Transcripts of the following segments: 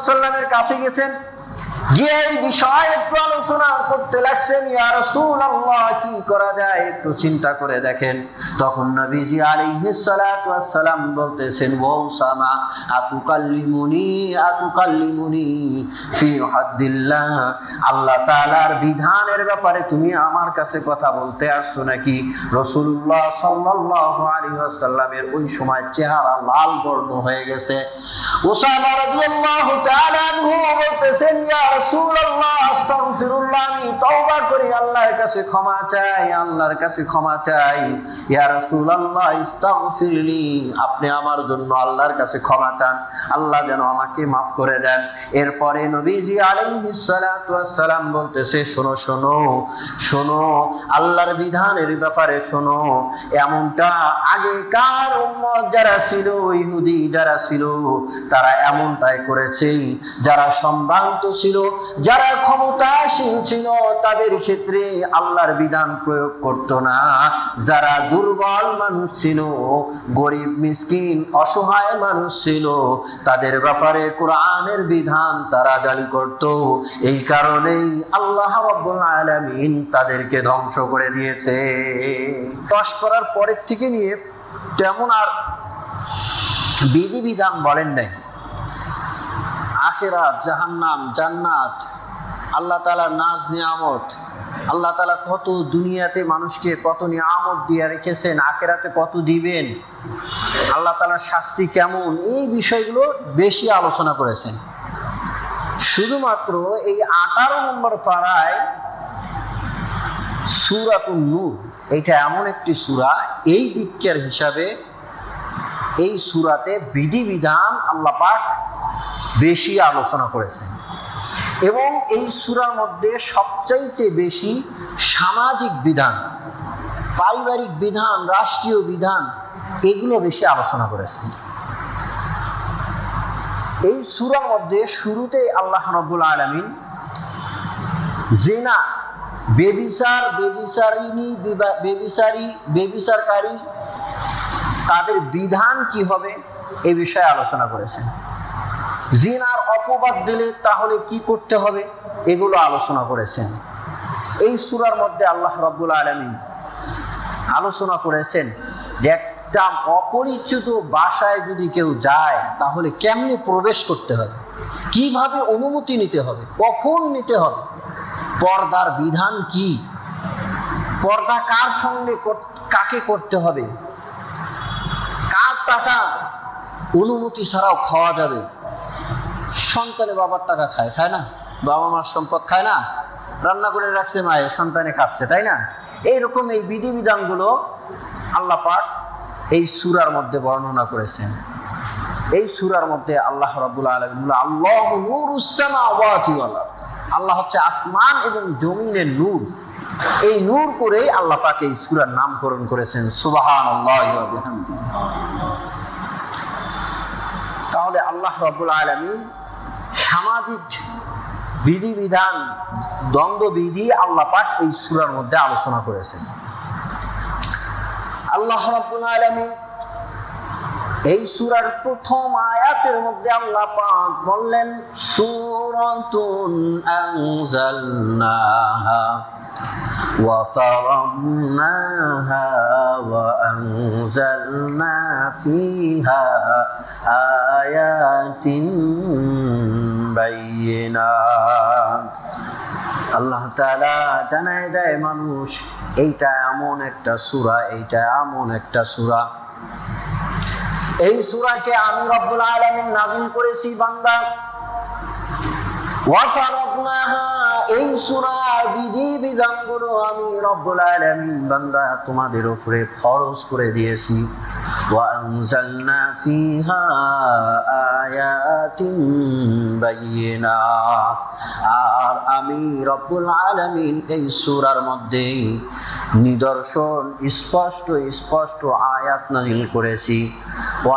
সাল্লামের কাছে গেছেন, গিয়ে এই বিষয়ে একটু আলোচনা করতে লাগছেন, ইয়া রাসূলুল্লাহ কি করা যায় একটু চিন্তা করে দেখেন। তখন নবীজি আলাইহিস সালাতু ওয়াস সালাম বলতেছেন, ও উসামা আতুকাল্লিমুনি ফি হাদ্দিল্লাহ, আল্লাহ তাআলার বিধানের ব্যাপারে তুমি আমার কাছে কথা বলতে আসছো নাকি? রাসূলুল্লাহ সাল্লাল্লাহু আলাইহি ওয়াসাল্লামের ওই সময় চেহারা লাল বর্ণ হয়ে গেছে। উসামা রাদিয়াল্লাহু তাআলা আনহু বলতেছেন, ইয়া রাসূলুল্লাহ আস্তাগফিরুল্লাহ, আমি তওবা করি, আল্লাহর কাছে ক্ষমা চাই, আল্লাহর কাছে ক্ষমা চাই। ইয়া রাসূলুল্লাহ ইস্তাগফিরলি, আপনি আমার জন্য আল্লাহর কাছে ক্ষমা চান, আল্লাহ যেন আমাকে মাফ করে দেন। এরপরে নবীজি আলাইহিস সালাতু ওয়াস সালাম বলতেছে, শোনো শোনো শোনো, আল্লাহর বিধানের ব্যাপারে শোনো। এমনটা আগেকার উম্মত যারা ছিল, ইহুদি যারা ছিল, তারা এমনটাই করেছে। যারা সম্ভ্রান্ত ছিল, যারা ক্ষমতাশীল ছিল, তাদের ক্ষেত্রে আল্লাহর বিধান প্রয়োগ করত না। যারা দুর্বল মানুষ ছিল, গরিব মিসকিন অসহায় মানুষ ছিল, তাদের ব্যাপারে কোরআনের বিধান তারা জারি করত। এই কারণেই আল্লাহ রাব্বুল আলামিন তাদেরকে ধ্বংস করে দিয়েছে। 10 পড়ার পরের থেকে নিয়ে তেমন আর বিধিবিধান বলেন নাই। আখিরাত, জাহান্নাম, জান্নাত, আল্লাহ তাআলার নাজ নিয়ামত, আল্লাহ তাআলা কত দুনিয়াতে মানুষকে কত নিয়ামত দিয়ে রেখেছেন, আখিরাতে কত দিবেন, আল্লাহ তাআলার শাস্তি কেমন, এই বিষয়গুলো বেশি আলোচনা করেছেন। শুধুমাত্র এই 18 নম্বর পারায় সূরাতুন নূর, এটা এমন একটি সূরা, এই দিককার হিসাবে এই সূরাতে বিধিবিধান আল্লাহ পাক বেশি আলোচনা করেছেন। এবং এই সূরার মধ্যে সবচাইতে বেশি সামাজিক বিধান, পারিবারিক বিধান, রাষ্ট্রীয় বিধান, এগুলো বেশি আলোচনা করেছেন। এই সূরার মধ্যে শুরুতেই আল্লাহ রাব্বুল আলামিন জিনা, বেবিচার, বেবিচারিনী, বেবিচারকারী, তাদের বিধান কি হবে এই বিষয়ে আলোচনা করেছেন। জিনার অপবাদ দিলে তাহলে কি করতে হবে এগুলো আলোচনা করেছেন। এই সূরার মধ্যে আল্লাহ রাব্বুল আলামিন আলোচনা করেছেন যে একটা অপরিচিত বাসায় যদি কেউ যায় তাহলে কেমনে প্রবেশ করতে হবে, কিভাবে অনুমতি নিতে হবে, কখন নিতে হবে, পর্দার বিধান কি, পর্দা কার সঙ্গে কাকে করতে হবে, কার টাকা অনুমতি ছাড়াও খাওয়া যাবে। সন্তানে বাবার টাকা খায় না, বাবা মার সম্পদ খায় না, রান্না করে রাখছে মায়ে, সন্তানে খাচ্ছে, তাই না? এইরকম এই বিধিবিধানগুলো আল্লাহ পাক এই সূরার মধ্যে বর্ণনা করেছেন। এই সূরার মধ্যে আল্লাহ রাব্বুল আলামিন, আল্লাহু নূরুস সামাওয়াতি ওয়াল আরদ, আল্লাহ হচ্ছে আসমান এবং জমিনের নূর। এই নূর করেই আল্লাহ পাক এই সূরার নামকরণ করেছেন সুবহানাল্লাহি ওয়া বিহামদিহি। তাহলে আল্লাহ রাব্বুল আলামিন সামাজিক বিধিবিধান, দ্বন্দ্ববিধি আল্লাহ পাক এই সূরার মধ্যে আলোচনা করেছেন। আল্লাহ রাব্বুল আলামিন এই সূরার প্রথম আয়াতের মধ্যে আল্লাহ পাক বললেন, সূরাতুন আনজালনাহা ওয়া ফারাদনাহা ওয়া আনজালনা ফিহা আয়াতিন বাইয়িনাত। আল্লাহ তাআলা জানায় দেয় মানুষ, এইটা এমন একটা সূরা, এইটা এমন একটা সূরা, এই সূরাকে আমি রব্বুল আলামিন নাযিল করেছি বান্দা। ওয়া ফারাদনাহা, এই সূরার বিধিবিধানগুলো আমি রব্বুল আলামিন বান্দা তোমাদের উপরে ফরজ করে দিয়েছি। ওয়া আনজালনা ফিহা আয়াতিন বাইয়িনাত, আর আমি রব্বুল আলামিন এই সূরার মধ্যে নিদর্শন, স্পষ্ট স্পষ্ট আয়াত নাযিল করেছি।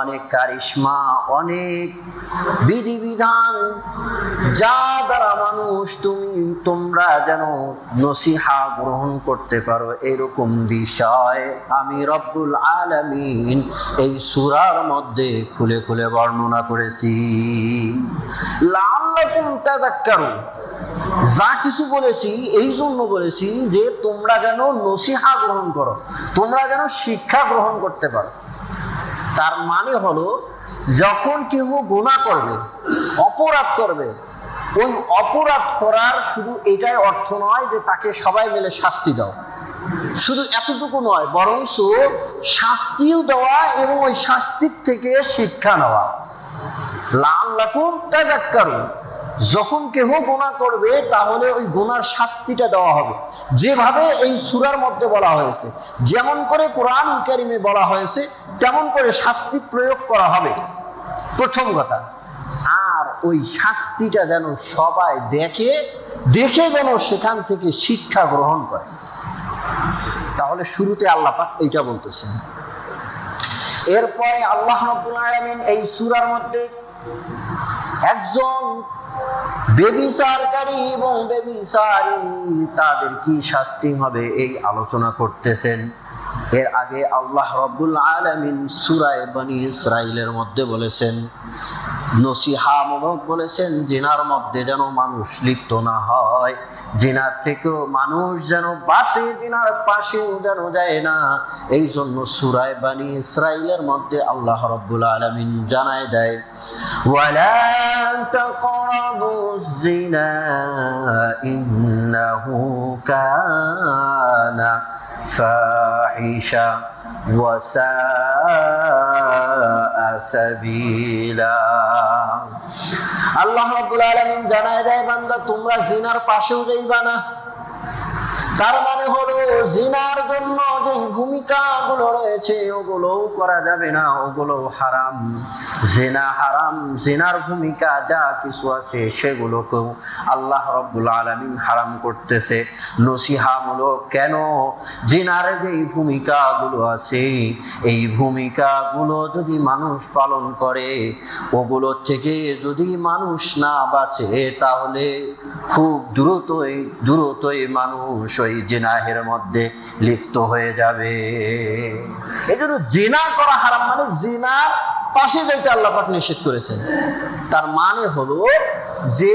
অনেক কারিশমা, অনেক বিধিবিধান, যা দ্বারা মানুষ তোমরা যেন নসিহা গ্রহণ করতে পারো, এরকম বিষয় আমি রব্বুল আলামিন এই সূরার মধ্যে খুলে খুলে বর্ণনা করেছি। তাযাক্কারু, যা কিছু বলেছি এই জন্য বলেছি যে তোমরা যেন নসিহা গ্রহণ করো, তোমরা যেন শিক্ষা গ্রহণ করতে পারো। তার মানে হলো যখন কেউ গুনাহ করবে, অপরাধ করবে, ওই অপরাধ করার শুধু এটাই অর্থ নয় যে তাকে সবাই মিলে শাস্তি দাও, শুধু এতটুকু নয়, বরঞ্চ শাস্তিও দেওয়া এবং ওই শাস্তির থেকে শিক্ষা নেওয়া। লাআল্লাকুম তাযাক্কারুন, যখন কেহ গুনাহ করবে তাহলে ওই গুনার শাস্তিটা দেওয়া হবে, যেভাবে এই সূরার মধ্যে বলা হয়েছে, যেমন করে কোরআন কারীমে বলা হয়েছে তেমন করে শাস্তি প্রয়োগ করা হবে, প্রথম কথা। আর ওই শাস্তিটা যেন সবাই দেখে, দেখে যেন সেখান থেকে শিক্ষা গ্রহণ করে। তাহলে শুরুতে আল্লাহ পাক এইটা বলতেছেন। এরপরে আল্লাহ রাব্বুল আলামিন এই সূরার মধ্যে একজন বেবিচারকারী এবং বেবিচারিণী তাদের কি শাস্তি হবে এই আলোচনা করতেছেন। এর আগে আল্লাহ রাব্বুল আলামিন সূরা বনী ইসরাঈলের মধ্যে বলেছেন, নসিহামূলক বলেছেন, জিনার মধ্যে যেন মানুষ লিপ্ত না হয়, জিনার থেকেও মানুষ যেন বাঁচে, জিনার পাশেও যেন যায় না। এই জন্য সূরা বনী ইসরাঈলের মধ্যে আল্লাহ রাব্বুল আলামিন জানায় দেয়, ওয়ালা তাকরাবুজ জিনা ইন্নাহু কানা ফাহিশা ওয়া সাআ সাবিলা। আল্লাহ রাব্বুল আলামিন জানায় দেয়, বান্দা তোমরা জিনার পাশেও যাইবা না। তার মানে হলো জিনার জন্য যে ভূমিকাগুলো রয়েছে ওগুলোও করা যাবে না, ওগুলো হারাম। জিনা হারাম, জিনার ভূমিকা যা কিছু আছে সেগুলোকেও আল্লাহ রাব্বুল আলামিন হারাম করতেছে। নসিহামূলক কেন? জিনার যে ভূমিকাগুলো আছে এই ভূমিকাগুলো যদি মানুষ পালন করে, ওগুলোর থেকে যদি মানুষ না বাঁচে তাহলে খুব দ্রুতই মানুষ ওই জিনাহের মধ্যে লিপ্ত হয়ে যাবে। এই জন্য জিনা করা হারাম, মানে জিনার পাশে যাইতে আল্লাহ পাক নিষেধ করেছেন। তার মানে হলো যে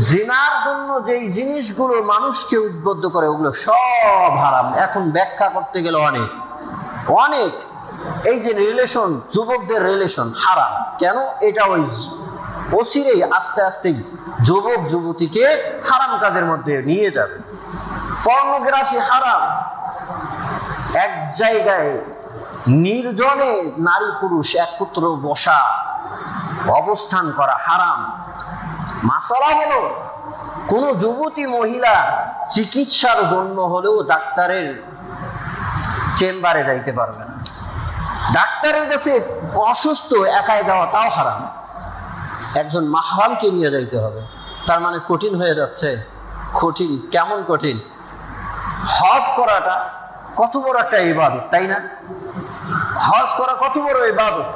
জিনার জন্য যেই জিনিসগুলো মানুষকে উদ্বুদ্ধ করে ওগুলো সব হারাম। এখন ব্যাখ্যা করতে গেলে অনেক এই যে রিলেশন, যুবকদের রিলেশন হারাম কেন, এটা ওই অচিরেই আস্তে আস্তে যুবক যুবতীকে হারাম কাজের মধ্যে নিয়ে যাবে। পর্নোগ্রাফি হারাম, এক জায়গায় নির্জনে নারী পুরুষ একত্র বসা, অবস্থান করা হারাম। মাসালা হলো কোনো যুবতী মহিলা চিকিৎসার জন্য হলেও ডাক্তারের চেম্বারে যাইতে পারবে না, ডাক্তারের কাছে অসুস্থ একাই যাওয়া তাও হারাম, একজন মাহরামকে নিয়ে যাইতে হবে। তার মানে কঠিন হয়ে যাচ্ছে। কঠিন কেমন কঠিন? হজ করাটা কত বড় একটা ইবাদত, তাই না? হজ করা কত বড় ইবাদত।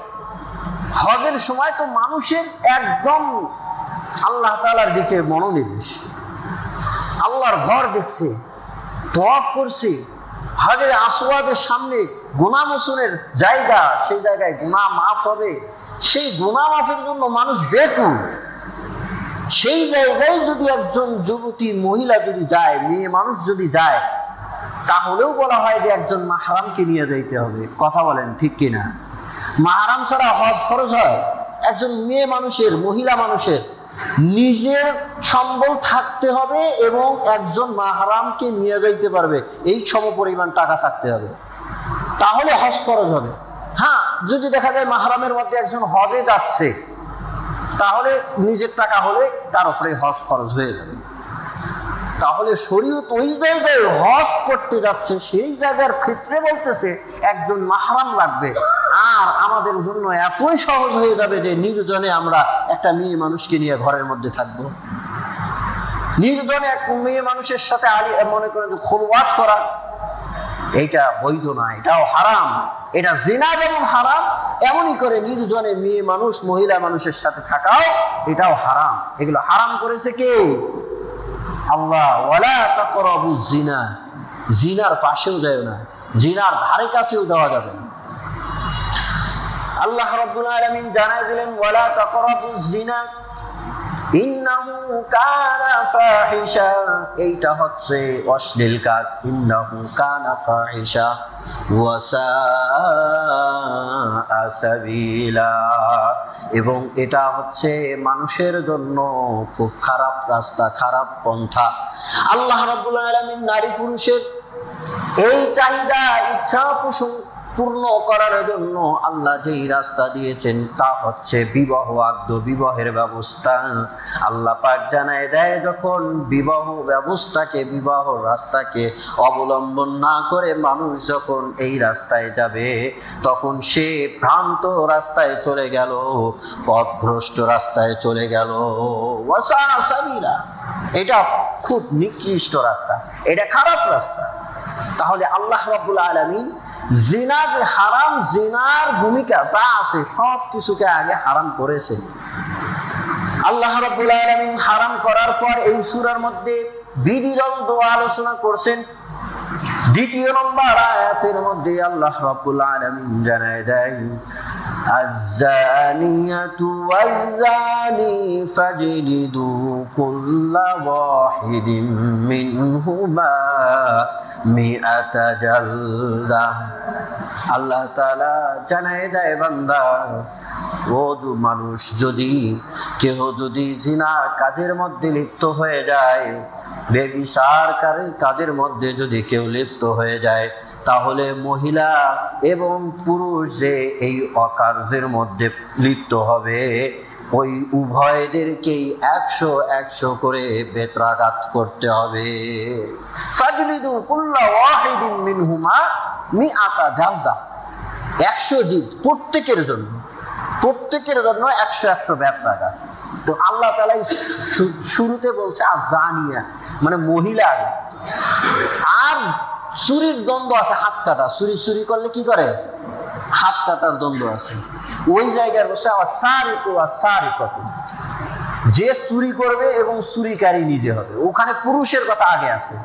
হজের সময় তো মানুষের একদম আল্লাহ তাআলার দিকে মনোনিবেশ, আল্লাহর ঘর দেখছে, তওয়াফ করছে, হাজরে আসওয়াদের সামনে গুনাহ মোচনের জায়গা, সেই জায়গায় গুনাহ মাফ হবে, সেই গুনাহ মাফের জন্য মানুষ বেকুল। সেই জায়গায় যদি একজন যুবতী মহিলা যদি যায়, মেয়ে মানুষ যদি যায়, তাহলেও বলা হয় যে একজন মাহরামকে নিয়ে যাইতে হবে। কথা বলেন ঠিক কিনা? মাহরাম ছাড়া হজ ফরজ হয়? একজন মেয়ে মানুষের, মহিলা মানুষের নিজের সম্বল থাকতে হবে এবং একজন মাহরামকে নিয়ে যাইতে পারবে এই সমপরিমাণ টাকা থাকতে হবে, তাহলে হজ ফরজ হবে। হ্যাঁ, যদি দেখা যায় মাহরামের মধ্যে একজন হজে যাচ্ছে, তাহলে নিজের টাকা হলে তার উপরে হজ ফরজ হয়ে যাবে। তাহলে শরীয়ত ওই জায়গায় হজ করতে যাচ্ছে, সেই জায়গার ক্ষেত্রে বলতেছে একজন মাহরাম লাগবে। আর আমাদের জন্য এতই সহজ হয়ে যাবে যে নির্জনে আমরা একটা মেয়ে মানুষকে নিয়ে ঘরের মধ্যে থাকবো। নির্জনে এক মেয়ে মানুষের সাথে মনে করেন যে খোলওয়াত করা, এইটা বৈধ না, এটাও হারাম। এটা জিনা যেমন হারাম, এমনই করে নির্জনে মেয়ে মানুষ, মহিলা মানুষের সাথে থাকাও এটাও হারাম। এগুলো হারাম করেছে কে? আল্লাহ। ওয়ালা তাকরাবুজ জিনা, জিনার পাশেও যায় না, জিনার ধারে কাছেও যাওয়া যাবে না। আল্লাহ রাব্বুল আলামিন জানাই দিলেন ওয়ালা তাকরাবুজ জিনা, ইন্নাহু কানা ফাহিশা, এইটা হচ্ছে অশ্লীল কাজ। ইন্নাহু কানা ফাহিশা ওয়া সাআ সাবিলা, এবং এটা হচ্ছে মানুষের জন্য খুব খারাপ রাস্তা, খারাপ পন্থা। আল্লাহ রাব্বুল আলামিন নারী পুরুষের এই চাহিদা ইচ্ছা পূর্ণ করার জন্য আল্লাহ যেই রাস্তা দিয়েছেন তা হচ্ছে বিবাহ আদ্য, বিবাহের ব্যবস্থা। আল্লাহ পাক জানায় দেয়, যখন বিবাহ ব্যবস্থাকে, বিবাহ রাস্তাকে অবলম্বন না করে মানুষ যখন এই রাস্তায় যাবে, তখন সে ভ্রান্ত রাস্তায় চলে গেল, পথভ্রষ্ট রাস্তায় চলে গেল। ওয়াসা সাবিলা, এটা খুব নিকৃষ্ট রাস্তা, এটা খারাপ রাস্তা। তাহলে আল্লাহ রাব্বুল আলামিন জিনা যে হারাম, জিনার ভূমিকা যা আছে সব কিছুকে আগে হারাম করেছেন। আল্লাহ রাব্বুল আলামিন হারাম করার পর এই সূরার মধ্যে বিধিবদ্ধ আলোচনা করছেন। দ্বিতীয় নম্বর আয়াতের মধ্যে আল্লাহ রাব্বুল আলামিন জানায় দেয়, আয-যানিয়াতু ওয়াজ-যানি ফাজলিদু কুল্লা ওয়াহিদিন মিনহুমা মিআতা জালদা। আল্লাহ তাআলা জানায় দেয়, বান্দা ও মানুষ, যদি কেহ যদি জিনার কাজের মধ্যে লিপ্ত হয়ে যায়, বেবিচার কাজের মধ্যে যদি কেউ লিপ্ত হয়ে যায়, তাহলে মহিলা এবং পুরুষ যে এই অকার্যের মধ্যে লিপ্ত হবে, ওই উভয়দেরকেই 100 করে বেত্রাঘাত করতে হবে। ফাজলিদু কুল্লা ওয়াহিদিন মিনহুমা মিআতা জালদা, 100 জিদ প্রত্যেকের জন্য, প্রত্যেকের জন্য 100 বেত্রাঘাত। তো আল্লাহ তাআলা শুরুতে বলছে আয-যানিয়া মানে মহিলা, আর চুরির দ্বন্দ্ব আছে, হাত কাটা। চুরি করলে কি করে? হাত কাটার দ্বন্দ্ব আছে। ওই জায়গায় বসে আস-সারিকু ওয়াস-সারিকাতু, যে চুরি করবে এবং চুরিকারী নিজে হবে, ওখানে পুরুষের কথা আগে আছে,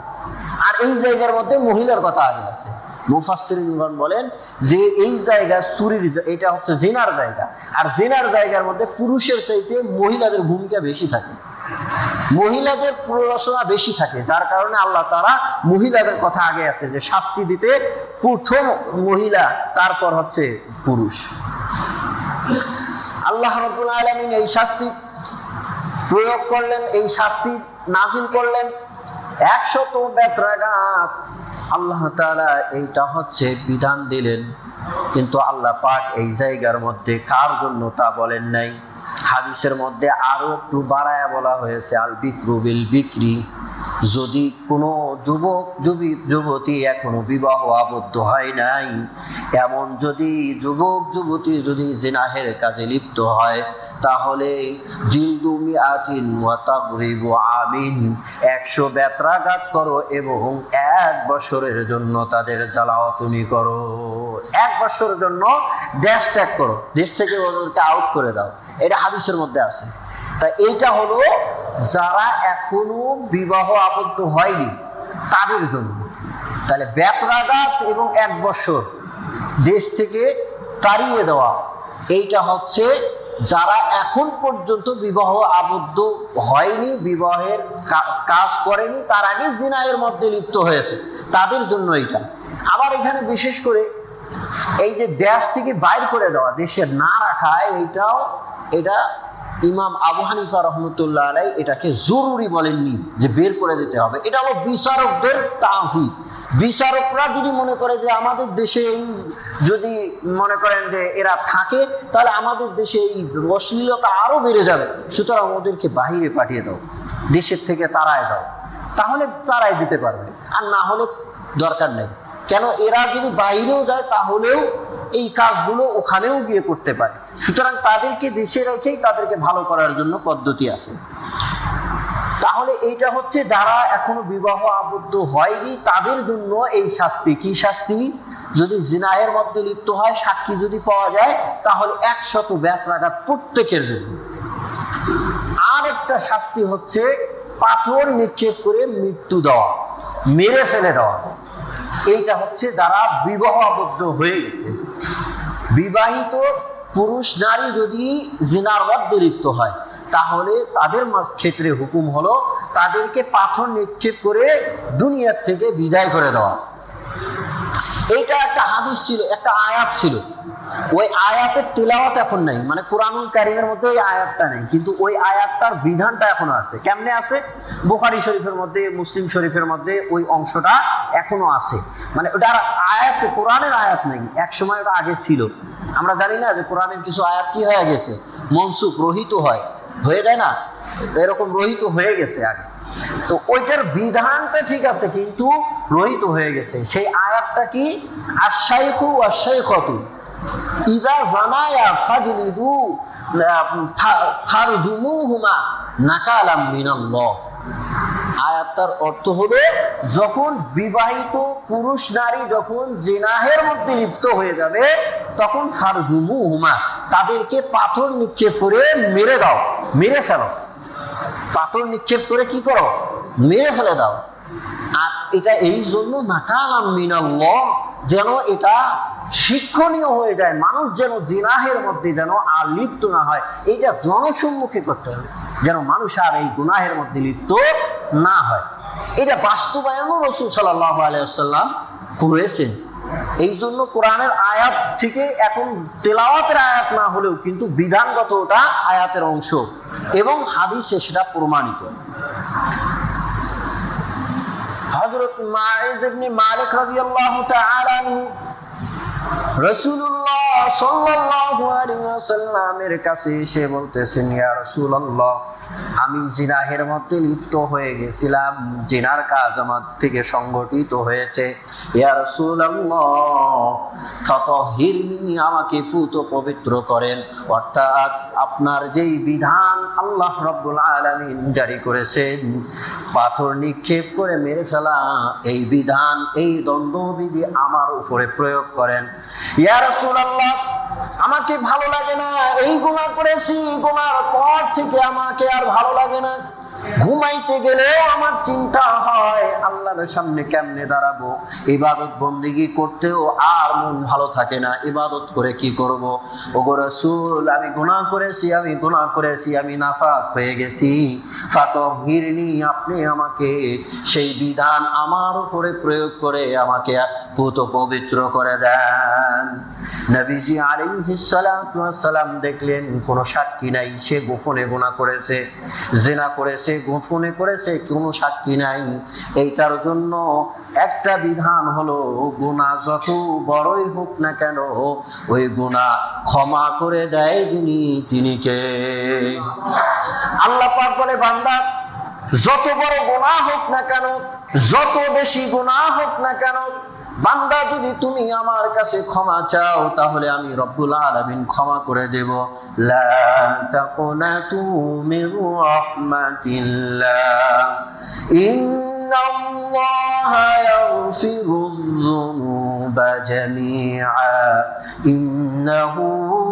আর এই জায়গার মধ্যে মহিলার কথা আগে আছে। মুফাসসিরিনগণ বলেন যে এই জায়গা চুরির, এটা হচ্ছে জিনার জায়গা, আর জিনার জায়গার মধ্যে পুরুষের চাইতে মহিলাদের ভূমিকা বেশি থাকে, মহিলাদের প্ররোচনা বেশি থাকে, যার কারণে আল্লাহ তাআলা মহিলাদের কথা আগে আছে, যে শাস্তি দিতে প্রথম মহিলা, তারপর হচ্ছে পুরুষ। আল্লাহ রাব্বুল আলামিন এই শাস্তি প্রয়োগ করলেন, এই শাস্তি নাযিল করলেন 100 বেত্রাঘাত। আল্লাহ তাআলা এইটা হচ্ছে বিধান দিলেন, কিন্তু আল্লাহ পাক এই জায়গার মধ্যে কার জন্য তা বলেন নাই। হাদিসের মধ্যে আরো একটু বাড়ায়া বলা হয়েছে, আল বিক্রু বিল বিক্রি, যদি কোনো যুবতী এখনো বিবাহ আবদ্ধ হয় নাই, এমন যদি যুবতী যদি জিনাহের কাজে লিপ্ত হয়, তাহলে জিলদু মিআতিন ওয়া তাগরিবু আমিন, 100 বেত্রাঘাত করো এবং 1 বছরের জন্য তাদের জ্বালাতনি করো। 1 বছরের জন্য দেশ ত্যাগ করো, দেশ থেকে ওদেরকে আউট করে দাও। এটা হাদিসের মধ্যে আছে। তা এইটা হলো যারা এখনো বিবাহ আবদ্ধ হয়নি তাদের জন্য। তাহলে বেত্রাঘাত এবং 1 বছর দেশ থেকে তাড়িয়ে দেওয়া, এইটা হচ্ছে যারা এখন পর্যন্ত বিবাহ আবদ্ধ হয়নি, বিবাহের কাজ করেনি, তার আগে জিনাহের মধ্যে লিপ্ত হয়েছে, তাদের জন্য এইটা। আবার এখানে বিশেষ করে এই যে দেশ থেকে বাইর করে দেওয়া, দেশে না রাখা, এটা ইমাম আবু হানিফা রহমতুল্লাহ আলাই এটাকে জরুরি বলেননি যে বের করে দিতে হবে। এটা হলো বিচারকদের তাফি। বিচারকরা যদি মনে করে যে আমাদের দেশে এই, যদি মনে করেন যে এরা থাকে, তাহলে আমাদের দেশে এই অশ্লীলতা আরো বেড়ে যাবে, সুতরাং ওদেরকে বাহিরে পাঠিয়ে দাও, দেশের থেকে তাড়ায় দাও, তাহলে তারাই দিতে পারবে, আর না হলে দরকার নেই। কেন, এরা যদি বাইরেও যায় তাহলেও এই কাজগুলো ওখানেও গিয়ে করতে পারে, সুতরাং তাদেরকে দেশে রেখেই তাদেরকে ভালো করার জন্য পদ্ধতি আছে। তাহলে এইটা হচ্ছে যারা এখনো বিবাহ আবদ্ধ হয়নি তাদের জন্য এই শাস্তি। কি শাস্তি? যদি জিনাহের মধ্যে লিপ্ত হয়, সাক্ষী যদি পাওয়া যায়, তাহলে 100 বেত্রাঘাত প্রত্যেকের জন্য। আর একটা শাস্তি হচ্ছে পাথর নিক্ষেপ করে মৃত্যু দেওয়া, মেরে ফেলে দেওয়া। এইটা হচ্ছে যারা বিবাহ আবদ্ধ হয়ে গেছে। বিবাহিত পুরুষ নারী যদি জিনার মধ্যে লিপ্ত হয়, তাহলে তাদের ক্ষেত্রে হুকুম হলো তাদেরকে পাথর নিক্ষেপ করে দুনিয়ার থেকে বিদায় করে দেওয়া। এইটা একটা হাদিস ছিল, একটা আয়াত ছিল। ওই আয়াতের তেলাওয়াত এখন নাই, মানে কুরআনুল কারীমের মধ্যে ওই আয়াতটা নেই, কিন্তু ওই আয়াতটার বিধানটা এখনো আছে। কেমনে আছে? বুখারী শরীফের মধ্যে, মুসলিম শরীফের মধ্যে ওই অংশটা এখনো আছে। মানে ওটার আয়াত, কোরআনের আয়াত নেই, এক সময় ওটা আগে ছিল। আমরা জানি না যে কোরআনের কিছু আয়াত কি হয়ে গেছে, মনসুখ, রহিত হয়ে যায় না, এরকম রহিত হয়ে গেছে আগে। তো ওইটার বিধানটা ঠিক আছে, কিন্তু রহিত হয়ে গেছে। সেই আয়াতটা কি? আশ-শাইখু ওয়াশ-শাইখাতু ইযা জানায়া ফাজলিদু ফারজুমুহুমা নাকালাম মিনাল্লাহ। আয়াতটার অর্থ হলো, যখন বিবাহিত পুরুষ নারী যখন জিনাহের মধ্যে লিপ্ত হয়ে যাবে, তখন ফারজুমুহুমা, তাদেরকে পাথর নিক্ষেপ করে মেরে দাও, মেরে ফেলো। পাথর নিক্ষেপ করে কি করো? মেরে ফেলে দাও। আর এটা এই জন্য নাকালাম মিনাল্লাহ, যেন এটা শিক্ষণীয় হয়ে যায়, মানুষ যেন জিনাহের মধ্যে যেন আর লিপ্ত না হয়। এইটা জনসম্মুখে করতে হবে, যেন মানুষ আর এই গুনাহের মধ্যে লিপ্ত না হয়। এটা বাস্তবায়নও রাসূল সাল্লাল্লাহু আলাইহি ওয়াসাল্লাম করেছেন। এই জন্য কোরআনের আয়াত থেকে এখন তেলাওয়াতের আয়াত না হলেও কিন্তু বিধানগত ওটা আয়াতের অংশ, এবং হাদিসে সেটা প্রমাণিত। হযরত মাইজ ইবনে মালিক রাদিয়াল্লাহু তাআলা আনহু রাসূলুল্লাহ সাল্লাল্লাহু আলাইহি ওয়াসাল্লামের কাছে এসে বলতেছেন, ইয়া রাসূলুল্লাহ, আমি জিনাহের মধ্যে লিপ্ত হয়ে গেছিলাম, জিনার কাজ আমার থেকে সংগঠিত হয়েছে। ইয়া রাসূলুল্লাহ ফাতাহিরনি, আমাকে ফুত পবিত্র করেন। অর্থাৎ আপনার যেই বিধান আল্লাহ রাব্বুল আলামিন জারি করেছেন, পাথর নিক্ষেপ করে মেরে ফেলা, এই বিধান, এই দণ্ডবিধি আমার উপরে প্রয়োগ করেন। ইয়া রাসূলুল্লাহ, আমাকে ভালো লাগে না, এই গুনাহ করেছি, গুনার পর থেকে আমাকে আর ভালো লাগে না। ঘুমাইতে গেলেও আমার চিন্তা হয় আল্লাহর সামনে কেমনে দাঁড়াবো, ইবাদত বন্দেগী করতেও আর মন ভালো থাকে না, ইবাদত করে কি করব। ওগো রাসূল, আমি গুনাহ করেছি, আমি নাফাক হয়ে গেছি। ফাতাহিরনি, আপনি আমাকে সেই বিধান আমার উপরে প্রয়োগ করে আমাকে পুত পবিত্র করে দেন। নবীজি আলাইহিস সালাতু ওয়াস সালাম দেখলেন কোনো সাক্ষী নাই, সে গোপনে গুনাহ করেছে, জিনা করেছে, গোপনে করেছে, কোনো সাক্ষী নাই। এইটার জন্য একটা বিধান হলো, গুনাহ যত বড়ই হোক না কেন, ওই গুনাহ ক্ষমা করে দেয় তিনি কে? আল্লাহ পাক বলে, বান্দা, যত বড় গুনাহ হোক না কেন, যত বেশি গুনাহ হোক না কেন, বান্দা যদি তুমি আমার কাছে ক্ষমা চাও, তাহলে আমি রব্বুল আলামিন ক্ষমা করে দেব। লা তাকুনাতু মির রাহমাতিল্লাহ, ইন্নাল্লাহা ইয়াগফিরুয-যুনুবা জামিআ, ইন্নাহু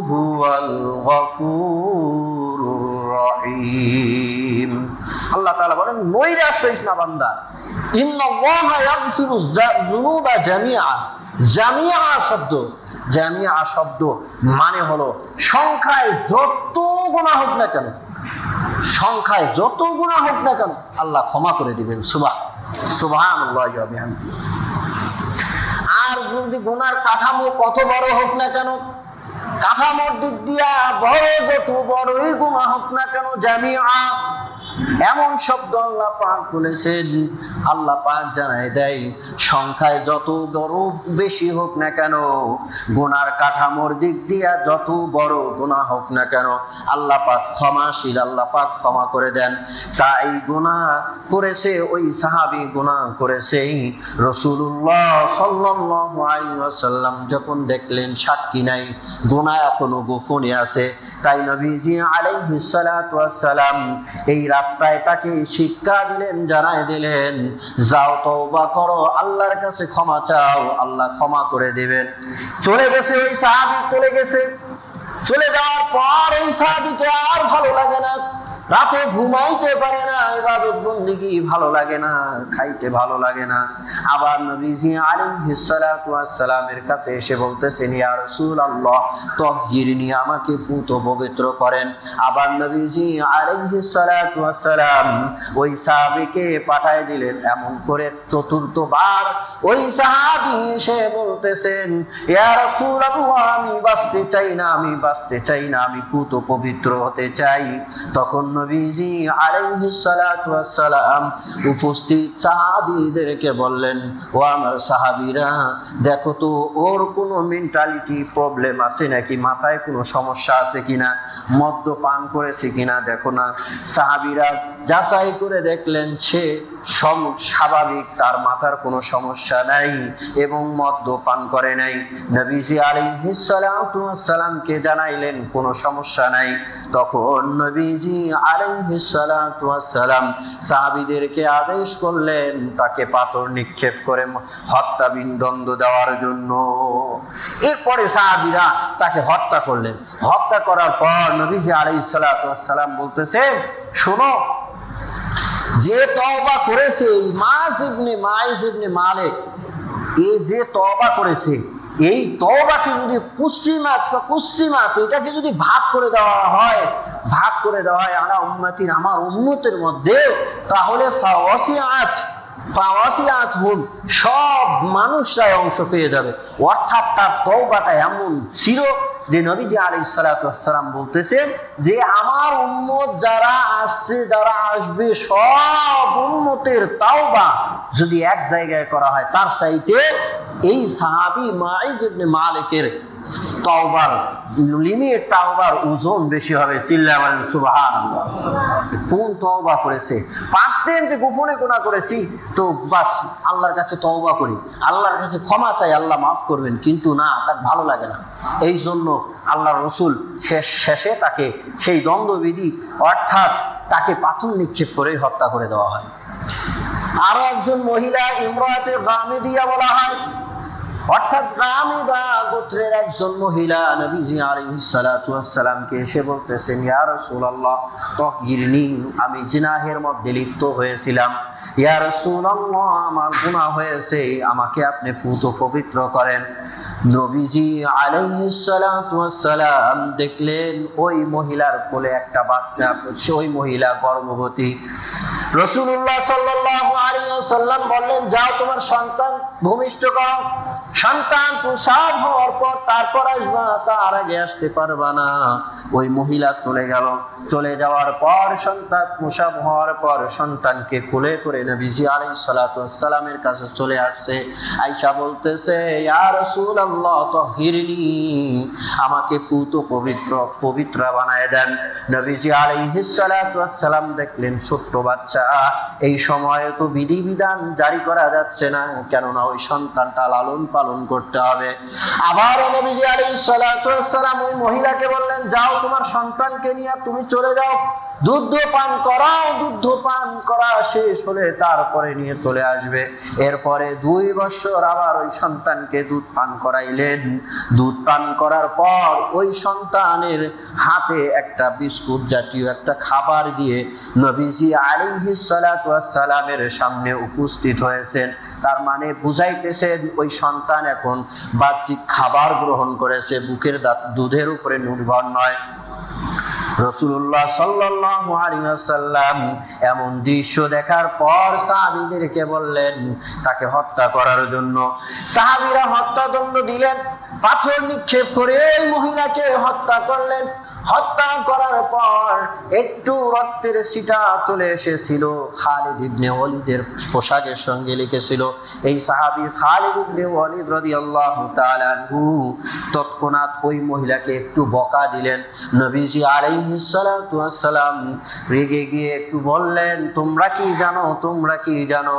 হুয়াল গফুরুর রহিম। আল্লাহ তাআলা বলেন, নৈরাশ হইস না বান্দা, ইন্নাল্লাহা ইয়াগফিরুয-যুনুবা জামিআ। জামিআ শব্দ মানে হলো সংখ্যায় যত গুনাহ হোক না কেন, আল্লাহ ক্ষমা করে দিবেন। সুবহানাল্লাহি ওয়া বিহামদিহি। আর যদি গুনার কাঠামো কত বড় হোক না কেন, কাঠামোর দিক দিয়া যত বড়ই গুনাহ হোক না কেন, জামিআ এমন শব্দ আল্লাহ পাক বলেছেন। আল্লাহ পাক জানায় দেয়, সংখ্যায় যত বড় বেশি হোক না কেন, গুনার কাঠামোর দিক দিয়া যত বড় গুনাহ হোক না কেন, আল্লাহ পাক ক্ষমাশীল, আল্লাহ পাক ক্ষমা করে দেন। তাই গুনাহ করেছে ওই সাহাবী, গুনাহ করেছে। রাসূলুল্লাহ সাল্লাল্লাহু আলাইহি ওয়াসাল্লাম যখন দেখলেন সাক্ষী নাই, গুনাহ এখনো গোপনে আছে, তাই নবীজি আলাইহিস সালাতু ওয়াস সালাম এই রাস্তায় তাকে শিক্ষা দিলেন, জানায় দিলেন, যাও তওবা করো, আল্লাহর কাছে ক্ষমা চাও, আল্লাহ ক্ষমা করে দিবেন। চলে গেছে ওই সাহাবী, চলে যাওয়ার পর ওই সাহাবীকে আর ভালো লাগে না। রাতে ঘুমাইতে পারে না, ইবাদত বন্দেগী ভালো লাগে না, খাইতে ভালো লাগে না। আবার নবীজি আলাইহিস সালাতু ওয়াস সালামের কাছে এসে বলতেছেন, ইয়া রাসূলুল্লাহ তাহহিরনি, আমাকে পুত পবিত্র করেন। আবার নবীজি আলাইহিস সালাতু ওয়াস সালাম ওই সাহাবীকে পাঠিয়ে দিলেন। এমন করে চতুর্থবার ওই সাহাবী এসে বলতেছেন, ইয়া রাসূলুল্লাহ আমি বাঁচতে চাই না, আমি বাঁচতে চাই না, আমি পুত পবিত্র হতে চাই। তখন নবীজি আলাইহিস সালাতু ওয়াস সালাম উপস্থিত সাহাবীদেরকে বললেন, ও আমার সাহাবীরা, দেখো তো ওর কোনো মেন্টালিটি প্রবলেম আছে নাকি, মাথায় কোনো সমস্যা আছে কিনা, মদ্যপান করেছে কিনা দেখো না। সাহাবীরা যাচাই করে দেখলেন সে স্বাভাবিক, তার মাথার কোনো সমস্যা নাই এবং মদ্যপান করে নাই। নবীজি আলাইহিস সালাতু ওয়াস সালামকে জানাইলেন কোনো সমস্যা নাই। তখন নবীজি আলাইহিস সালাতু ওয়াস সালাম সাহাবীদেরকে আদেশ করলেন তাকে পাথর নিক্ষেপ করে হত্যা দণ্ড দেওয়ার জন্য। এরপরে সাহাবীরা তাকে হত্যা করলেন। হত্যা করার পর নবীজি আলাইহিস সালাতু ওয়াস সালাম বলতেছেন, শোনো, যে তওবা করেছে মাইজ ইবনে মালিক, এই যে তওবা করেছে, এই তওবাকে যদি কুসিমাত এটাকে যদি ভাগ করে দেওয়া হয় আলা উম্মতিন, আমার উম্মতের মধ্যে, তাহলে ফাওয়াসিআত হুম, সব মানুষরাই অংশ পেয়ে যাবে। অর্থাৎ তার তওবাটা এমন ছিল যে নবীজি আলাইহিস সালাতু ওয়াস সালাম বলতেছেন যে আমার উম্মত যারা আসছে, যারা আসবে, সব উম্মতের তাওবা যদি এক জায়গায় করা হয়, তার চাইতে এই সাহাবী মাইজ ইবনে মালিকের তাওবার লিমিট, তাওবার ওজন বেশি হবে। চিল্লায়া বলেন সুবহানাল্লাহ। কোন তওবা করেছে, পারতেন যে গোপনে গুনাহ করেছি তো বাস আল্লাহর কাছে তওবা করি, আল্লাহর কাছে ক্ষমা চাই, আল্লাহ মাফ করবেন, কিন্তু না, তার ভালো লাগে না। এই জন্য আল্লাহর রাসূল শেষে তাকে সেই দণ্ডবিধি, অর্থাৎ তাকে পাথর নিক্ষেপ করে হত্যা করে দেওয়া হয়। আরো একজন মহিলা ইমরাতে গামিদিয়া বলা হয়, অর্থাৎ গামিদা গোত্রের একজন মহিলা নবীজি আলাইহিস সালাতু ওয়াস সালামকে এসে বলতেছেন, ইয়া রাসূলুল্লাহ তাহহিরনি, আমি জিনাহের মধ্যে লিপ্ত হয়েছিলাম, ইয়া রাসূলুল্লাহ আমার গুনাহ হয়েছে, আমাকে আপনি পুত পবিত্র করেন। নবীজি আলাইহিস সালাতু ওয়াস সালাম দেখলেন ওই মহিলার কোলে একটা বাচ্চা, ওই মহিলা গর্ভবতী। রাসূলুল্লাহ সাল্লাল্লাহু আলাইহি ওয়াসাল্লাম বললেন, যাও তোমার সন্তান ভূমিষ্ঠ করো, সন্তান প্রসব হওয়ার পর তারপর আসবা, তার আগে আসতে পারবা না। ওই মহিলা চলে গেল। চলে যাওয়ার পর সন্তান প্রসব হওয়ার পর সন্তানকে কোলে করে নবীজি আলাইহিস সালাতু ওয়াস সালামের কাছে চলে আসছে। আয়েশা বলতেছে, ইয়া রাসূলুল্লাহ তাহহিরনি, আমাকে পুত পবিত্র বানায় দেন। নবীজি আলাইহিস সালাতু ওয়াস সালাম দেখলেন ছোট্ট বাচ্চা, এই সময়ে তো বিধিবিধান জারি করা যাচ্ছে না, কেননা ওই সন্তানটা লালন পালন করতে হবে। আবার নবীজি আলাইহিস সালাতু ওয়াস সালাম ওই মহিলাকে বললেন, যাও তোমার সন্তানকে নিয়ে তুমি চলে যাও, দুধ পান করাও, দুধ পান করা শেষ হলে তারপরে নিয়ে চলে আসবে। এরপরে 2 বছর আবার ওই সন্তানকে দুধ পান করাইলেন। দুধ পান করার পর ওই সন্তানের হাতে একটা বিস্কুট জাতীয় একটা খাবার দিয়ে নবীজি আলাইহিস সালাতু ওয়াস সালামের সামনে উপস্থিত হয়েছেন। তার মানে বুঝাইতেছেন ওই সন্তান এখন বাহ্যিক খাবার গ্রহণ করেছে, বুকের দুধের উপরে নির্ভর নয়। রাসূলুল্লাহ সাল্লাল্লাহু আলাইহি ওয়াসাল্লাম এমন দৃশ্য দেখার পর সাহাবীদেরকে বললেন তাকে হত্যা করার জন্য। সাহাবীরা হত্যাদণ্ড দিলেন, পাথর নিক্ষেপ করে এই মহিলাকে হত্যা করলেন। হত্যা করার পর একটু রক্তের ছিটা চলে এসেছিল, খালিদ ইবনে ওয়ালিদের পোশাকের সঙ্গে লিখেছিল। এই সাহাবী খালিদ ইবনে ওয়ালিদ রাদিয়াল্লাহু তাআলা আনহু তৎক্ষণাৎ ওই মহিলাকে একটু বকা দিলেন। নবীজি আলাইহিস সালাতু ওয়াস সালাম রেগে গিয়ে একটু বললেন, তোমরা কি জানো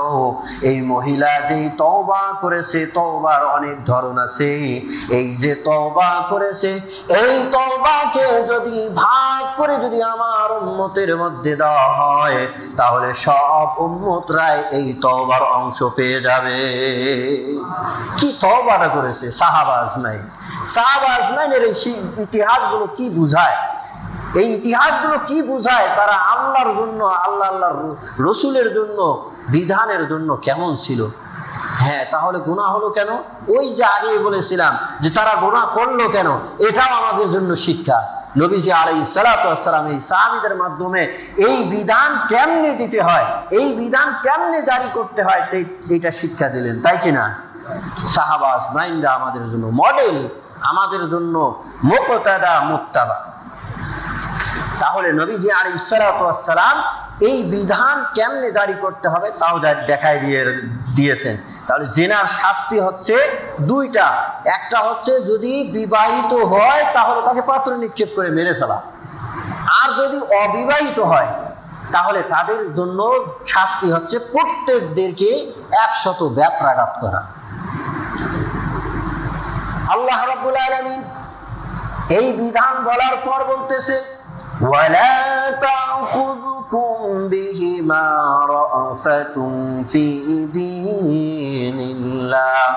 এই মহিলা যেই তওবা করেছে, তওবার অনেক ধরন আছে। এই যে তওবা করেছে, এই তওবাকে যদি ভাগ করে যদি আমার উম্মতের মধ্যে দেওয়া হয়, তাহলে সব উম্মতরাই এই তওবার অংশ পেয়ে যাবে। কি তওবাটা করেছে সাহাবা আজমাইন, সাহাবা আজমাইনের এই ইতিহাসগুলো কি বুঝায়? এই ইতিহাসগুলো কি বোঝায়? তারা আল্লাহর জন্য, আল্লাহর রসুলের জন্য, বিধানের জন্য কেমন ছিল। হ্যাঁ, তাহলে গুনাহ হলো কেন? ওই যে আগেই বলেছিলাম যে তারা গুনাহ করলো কেন, এটাও আমাদের জন্য শিক্ষা। নবীজি আলাইহিস সালাতু ওয়াস সালাম এই সাহাবীদের মাধ্যমে এই বিধান কেমনে দিতে হয়, এই বিধান কেমনে জারি করতে হয়, এইটা শিক্ষা দিলেন, তাই কিনা? সাহাবা আজমাইনরা আমাদের জন্য মডেল, আমাদের জন্য মুকতাদা মুত্তাবা। তাহলে নবীজি আলাইহিস সালাতু ওয়াস সালাম এই বিধান কেমনে জারি করতে হবে তাও দেখাই দিয়েছেন। তাহলে জিনার শাস্তি হচ্ছে দুইটা। একটা হচ্ছে যদি বিবাহিত হয় তাহলে তাকে পাত্র নিক্ষেপ করে মেরে ফেলা, আর যদি অবিবাহিত হয় তাহলে তাদের জন্য শাস্তি হচ্ছে প্রত্যেকদেরকে 100 বেত্রাঘাত করা। আল্লাহ রাব্বুল আলামিন এই বিধান বলার পর বলতেছে, ওয়ালা তা'খুযুকুম বিহিমা রা'ফাতুন ফি দীনিল্লাহ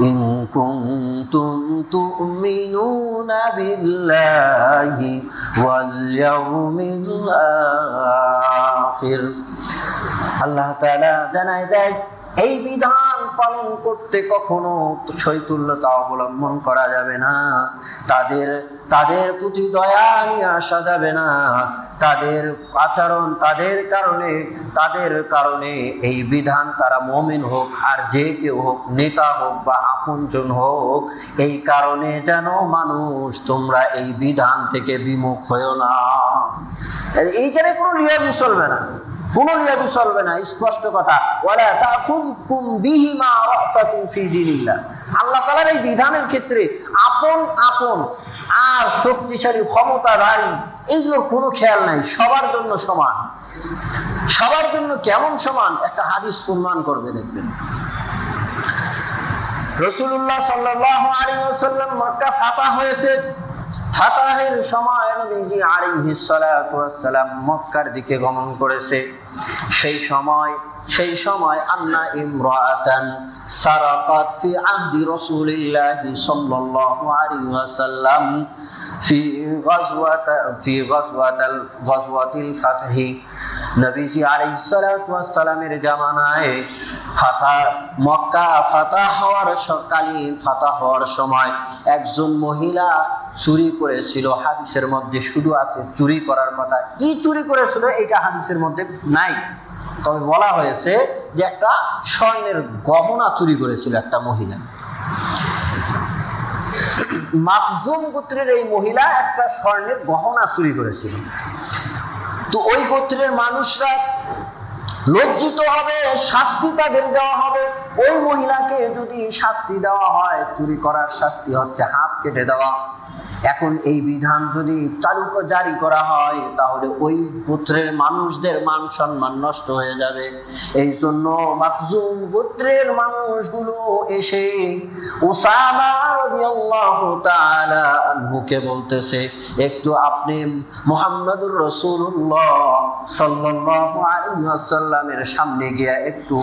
ইন কুনতুম তু'মিনুনা বিল্লাহি ওয়াল ইয়াউমিল আখির। আল্লাহ তাআলা জানায় দেয় এই বিধান পালন করতে কখনো শৈথুল্যতা অবলম্বন করা যাবে না, তাদের প্রতি দয়া নিয়ে আসা যাবে না, তাদের আচরণ, তাদের কারণে এই বিধান, তারা মুমিন হোক আর যে কেউ হোক, নেতা হোক বা আপনজন হোক, এই কারণে যেন মানুষ তোমরা এই বিধান থেকে বিমুখ হয়েও না। এইখানে কোনো রিয়াজি চলবে না, কোনো রিয়াজি চলবে না, স্পষ্ট কথা। ওয়ালা তা'খুযুকুম বিহিমা রা'ফাতুন ফি দীনিল্লাহ। আল্লাহ তাআলার এই বিধানের ক্ষেত্রে আপন আর শক্তিশালী, ক্ষমতাধারী, এইগুলোর কোনো খেয়াল নাই, সবার জন্য সমান। সবার জন্য কেমন সমান? একটা হাদিস প্রমাণ করবে, দেখবেন। রাসূলুল্লাহ সাল্লাল্লাহু আলাইহি ওয়াসাল্লাম মক্কা ফাতহ হয়েছে। ফাতাহের সময় নবীজি আলাইহিস সালাতু ওয়াস সালাম মক্কার দিকে গমন করেছে। সেই সময় আন্না ইমরাআতান সারাকাত ফি আহদি রাসূলিল্লাহি সাল্লাল্লাহু আলাইহি ওয়াসাল্লাম ফি গাজওয়াতিল ফাতহি। নবীজি আলাইহিস সালাতু ওয়াস সালামের জামানায় মক্কা ফাতাহ হওয়ার সময় একজন মহিলা চুরি করেছিল। হাদিসের মধ্যে শুধু আছে চুরি করার কথা, কি চুরি করেছিল এটা হাদিসের মধ্যে নাই, তবে বলা হয়েছে যে একটা স্বর্ণের গহনা চুরি করেছিল একটা মহিলা। মাখজুম গোত্রের এই মহিলা একটা স্বর্ণের গহনা চুরি করেছিল। তো ওই গোত্রের মানুষরা লজ্জিত হবে, শাস্তি তাদের দেওয়া হবে। ওই মহিলাকে যদি শাস্তি দেওয়া হয়, চুরি করার শাস্তি হচ্ছে হাত কেটে দেওয়া। এখন এই বিধান যদি জারি করা হয় তাহলে ওই গোত্রের মানুষদের মান সম্মান নষ্ট হয়ে যাবে। এই জন্য মাখজুম গোত্রের মানুষগুলো এসে উসামা রাদিয়াল্লাহু তাআলা আনহুকে বলতেছে, একটু আপনি মুহাম্মদুর রাসূলুল্লাহ সাল্লাল্লাহু আলাইহি ওয়াসাল্লামের সামনে গিয়ে একটু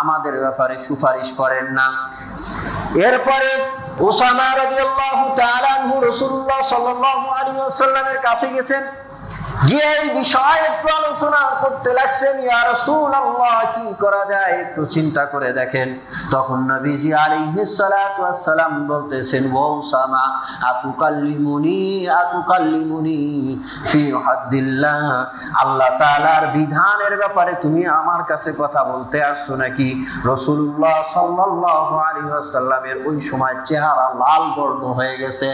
আমাদের ব্যাপারে সুপারিশ করেন না। এরপরে উসামা রাদিয়াল্লাহু তাআলা আনহু রাসূলুল্লাহ সাল্লাল্লাহু আলাইহি ওয়াসাল্লামের কাছে গেছেন, গিয়ে এই বিষয়ে একটু আলোচনা করতে লাগছেন। ইয়া রাসূলুল্লাহ, কি করা যায় একটু চিন্তা করে দেখেন। তখন নবীজি আলাইহিস সালাতু ওয়াস সালাম বলতেছেন, ও উসামা, আতুকাল্লিমুনি ফি হাদ্দিল্লাহ, আল্লাহ তাআলার বিধানের ব্যাপারে তুমি আমার কাছে কথা বলতে আসছো নাকি? রাসূলুল্লাহ সাল্লাল্লাহু আলাইহি ওয়াসাল্লামের ওই সময় চেহারা লাল বর্ণ হয়ে গেছে।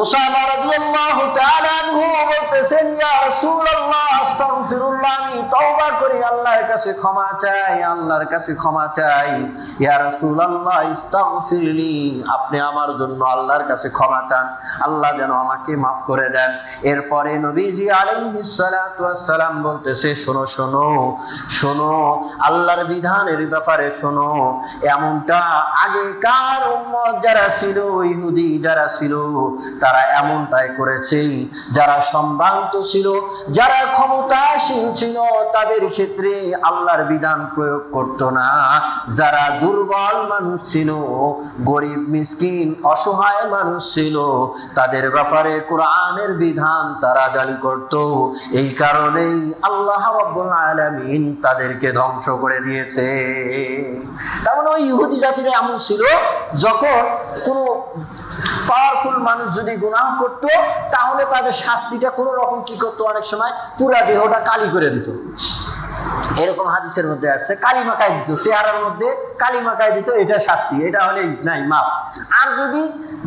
উসামা রাদিয়াল্লাহু তাআলা আনহু বলতেছেন, ইয়া রাসূলুল্লাহ, আস্তাগফিরুল্লাহ, আমি তওবা করি, আল্লাহর কাছে ক্ষমা চাই। ইয়া রাসূলুল্লাহ, ইস্তাগফিরলি, আপনি আমার জন্য আল্লাহর কাছে ক্ষমা চান, আল্লাহ যেন আমাকে মাফ করে দেন। এরপরে নবীজি আলাইহিস সালাতু ওয়াস সালাম বলতেছে, শোনো, আল্লাহর বিধানের ব্যাপারে শোনো। এমনটা আগেকার উম্মত যারা ছিল, ইহুদি যারা ছিল, তারা এমনটাই করেছে। যারা সম্ভ্রান্ত ছিল, যারা ক্ষমতাশীল ছিল তাদের ক্ষেত্রে আল্লাহর বিধান প্রয়োগ করত না। যারা দুর্বল মানুষ ছিল, গরিব মিসকিন অসহায় মানুষ ছিল, তাদের ব্যাপারে কোরআনের বিধান তারা জারি করত। এই কারণেই আল্লাহ রাব্বুল আলামিন তাদেরকে ধ্বংস করে দিয়েছে। তার মানে ওই ইহুদি জাতির এমন ছিল, যখন কোনো পাওয়ারফুল মানুষ যদি গুনাহ করত, তাহলে তাদের শাস্তিটা কোনো রকম কি করতো, অনেক সময় পুরা দেহটা কালি করে দিত। এরকম হাদিসের মধ্যে আসছে, কালি মাখায় দিত, চেহারার মধ্যে কালি মাখায় দিত, এটা শাস্তি, এটা হলে নাই মাপ। আর যদি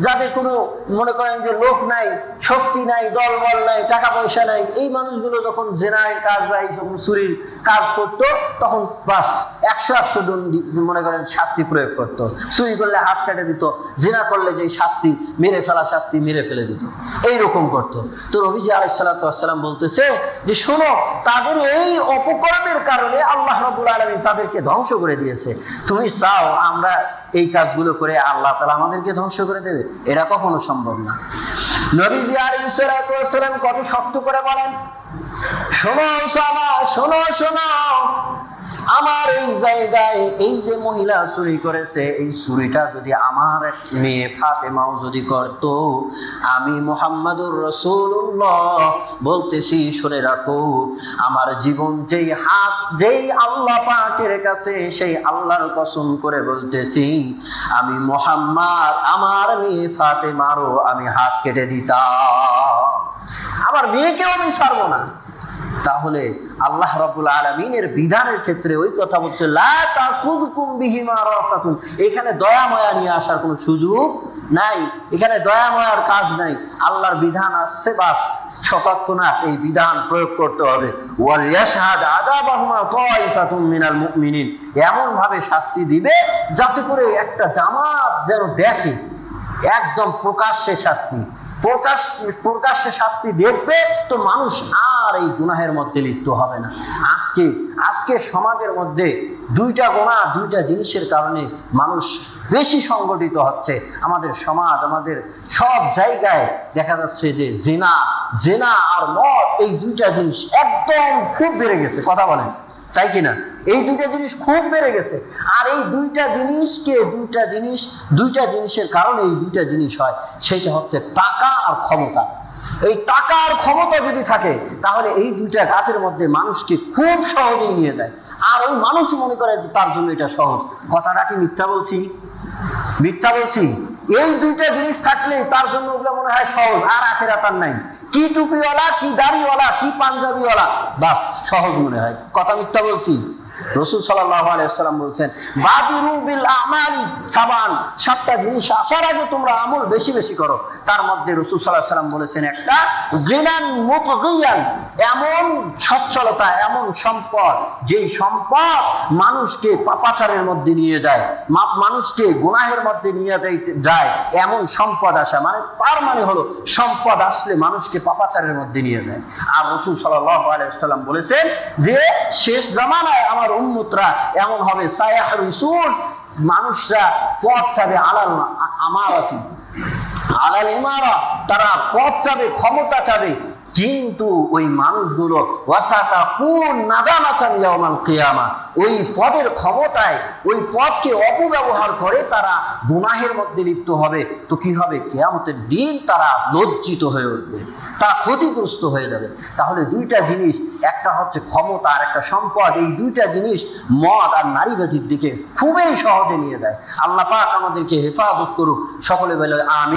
যাদের কোনো মনে করেন যে লোক নাই, শক্তি নাই, দলবল নাই, টাকা পয়সা নাই, এই মানুষগুলো যখন জেনায় কাজ বা এই যখন চুরির কাজ করতো, তখন বাস 100 দণ্ডি মনে করেন শাস্তি প্রয়োগ করতো। চুরি করলে হাত কেটে দিত, জেনা করলে যে শাস্তি মেরে ফেলা শাস্তি মেরে ফেলে দিত, এইরকম করতো। তো নবীজি আলাইহিস সালাতু ওয়াস সালাম বলতেছে যে শোনো, তাদের এই অপকর্মের কারণে আল্লাহ রাব্বুল আলামিন তাদেরকে ধ্বংস করে দিয়েছে। তুমি চাও আমরা এই কাজগুলো করে আল্লাহ তাআলা আমাদেরকে ধ্বংস করে দেবে? এটা কখনো সম্ভব না। নবীজি আলাইহিস সালাতু ওয়াস সালাম কত শক্ত করে বলেন, শোনো উসামা, শোনো শোনো, আমার এই জায়গায় এই যে মহিলা চুরি করেছে, এই চুরিটা যদি আমার মেয়ে ফাতেমাও যদি করত, আমি মুহাম্মাদুর রাসূলুল্লাহ বলতেছি শুনে রাখো, আমার জীবন যেই আল্লাহ পাকের কাছে, সেই আল্লাহর কসম করে বলতেছি, আমি মুহাম্মদ আমার মেয়ে ফাতেমারও আমি হাত কেটে দিতাম, আমার মেয়েকেও আমি ছাড়বো না। তাহলে আল্লাহ রাব্বুল আলামিনের বিধানের ক্ষেত্রে ওই কথা বলছে, লা তাখুযকুম বিহিমা রাফাতুন, এখানে দয়া মায়া নিয়ে আসার কোনো সুযোগ নাই, এখানে দয়া মায়ার কাজ নাই। আল্লাহর বিধান আসছে, বাস তৎক্ষণাৎ এই বিধান প্রয়োগ করতে হবে। ওয়াল ইয়াশহাদ আযাবাহুমা তাইফাতুম মিনাল মুমিনিন, এমন ভাবে শাস্তি দিবে যাতে করে একটা জামাত যেন দেখে, একদম প্রকাশ্যে শাস্তি, প্রকাশ্যে শাস্তি দেখবে, তো মানুষ আর এই গুনাহের মধ্যে লিপ্ত হবে না। আজকে সমাজের মধ্যে দুইটা গুনাহ, দুইটা জিনিসের কারণে মানুষ বেশি সংগঠিত হচ্ছে। আমাদের সমাজ, আমাদের সব জায়গায় দেখা যাচ্ছে যে জেনা আর মদ, এই দুইটা জিনিস একদম খুব বেড়ে গেছে। কথা বলেন, তাই কিনা? এই দুইটা জিনিস খুব বেড়ে গেছে। আর এই দুইটা জিনিসের কারণে এই দুইটা জিনিস হয়, সেটা হচ্ছে টাকা আর ক্ষমতা। এই টাকা আর ক্ষমতা যদি থাকে, তাহলে এই দুইটা কাজের মধ্যে মানুষকে খুব সহজেই নিয়ে যায়। আর ওই মানুষ মনে করে তার জন্য এটা সহজ। কথাটা কি মিথ্যা বলছি? মিথ্যা বলছি? এই দুইটা জিনিস থাকলে তার জন্য ওগুলো মনে হয় সহজ, আর আখেরাত আর নাই। কি টুপিওয়ালা, কি দাড়িওয়ালা, কি পাঞ্জাবিওয়ালা, বাস সহজ মনে হয়। কথা মিথ্যা বলছি? রাসূল সাল্লাল্লাহু আলাইহি ওয়াসাল্লাম বলেছেন, বাদিরু বিল আমালি সাবান, 7টা জিনিস আসার আগে তোমরা আমল বেশি বেশি করো। তার মধ্যে রাসূল সাল্লাল্লাহু আলাইহি ওয়াসাল্লাম বলেছেন একটা, গিনান মুতগিয়ান, এমন সচ্ছলতা, এমন সম্পদ, যেই সম্পদ মানুষকে পাপাচারের মধ্যে নিয়ে যায়, মানুষকে গুনাহের মধ্যে নিয়ে যায়, এমন সম্পদ আসা, মানে তার মানে হলো সম্পদ আসলে মানুষকে পাপাচারের মধ্যে নিয়ে যায়। আর রাসূল সাল্লাল্লাহু আলাইহি ওয়াসাল্লাম বলেছেন যে শেষ জামানায় আমার উম্মতরা এমন হবে, সায়াহরিসুন, মানুষরা পথ চাবে আলাল ইমারা, তারা পথ চাবে, ক্ষমতা চাবে, কিন্তু ওই মানুষগুলো ওয়াসাতাকুন নাদামাতান ইয়াউমাল কিয়ামা, ওই পদের ক্ষমতায় ওই পদকে অপব্যবহার করে তারা গুনাহের মধ্যে লিপ্ত হবে। তো কি হবে? কিয়ামতের দিন তারা লজ্জিত হয়ে উঠবে, তারা ক্ষতিগ্রস্ত হয়ে যাবে। তাহলে দুইটা জিনিস, একটা হচ্ছে ক্ষমতা আর একটা সম্পদ, এই দুইটা জিনিস মদ আর নারীবাজির দিকে খুবই সহজে নিয়ে যায়। আল্লাহ পাক আমাদেরকে হেফাজত করুক। সকলে বলে আমিন।